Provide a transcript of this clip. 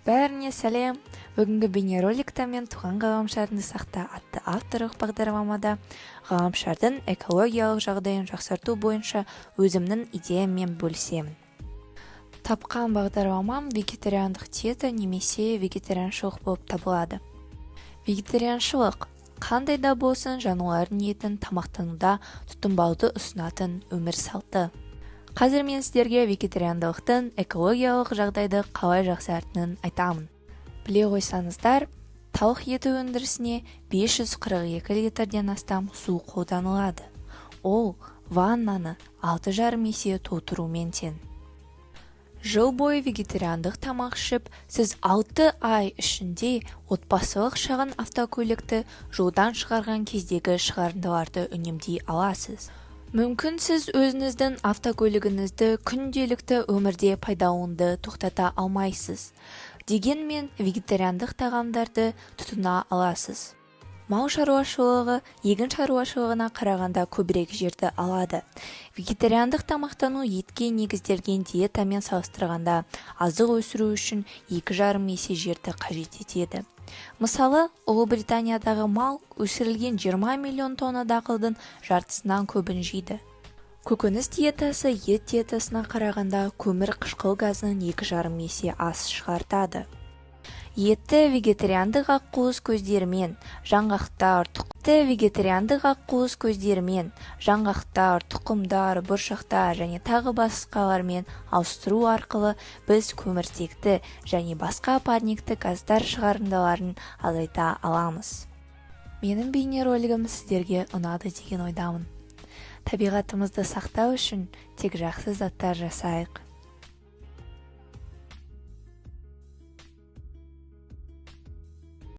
Бәріне сәлем! Бүгінгі бейнероликта мен туған ғаламшардың сақта атты авторлық бағдарламада ғаламшардың экологиялық жағдайын жақсарту бойынша өзімнің идеяммен бөлісемін. Тапқан бағдарламам вегетариандық диета немесе вегетарианшылық болып табылады. Вегетарианшылық қандай да болсын жануарлардың етін тамақтануда тұтынбауды ұсынатын өмір салты. Қазір мен сіздерге вегетариандылықтың экологиялық жағдайды қалай жақсартатынын айтамын. Біле қойсаңыздар, тауық еті өндірісіне 542 литрден астам су қолданылады. Ол ваннаны 6,5 есе толтырумен тең. Жыл бойы вегетариандық тамақ ішіп, сіз 6 ай ішінде отбасылық шағын автокөлікті жолдан шығарған кездегі шығарындыларды үнемдей аласыз. Мүмкін сіз өзіңіздің автокөлігіңізді күнделікті өмірде пайдалануды тоқтата алмайсыз. Дегенмен вегетариандық тағамдарды тұтына аласыз. Мал шаруашылығы егін шаруашылығына қарағанда көбірек жерді алады. Вегетариандық тамақтану етке негізделген диетамен салыстырғанда азық өсіру үшін 2,5 есе жерді қажет етеді. Мысалы, Ұлыбританиядағы мал өсірілген 20 миллион тонна дақылдың жартысынан көбін жейді. Көкөніс диетасы ет диетасына қарағанда көмір қышқыл газын 2,5 есе аз шығартады. Етті вегетариандық ақуыз көздерімен, жаңғақтар, тұқымдар, бұршақтар және тағы басқалармен ауыстыру арқылы біз көміртекті және басқа парникті газдар шығарындыларын азайта аламыз. Менің бейнеролигім сіздерге ұнады деген ойдамын. Табиғатымызды сақтау үшін тек жақсы заттар жасайық.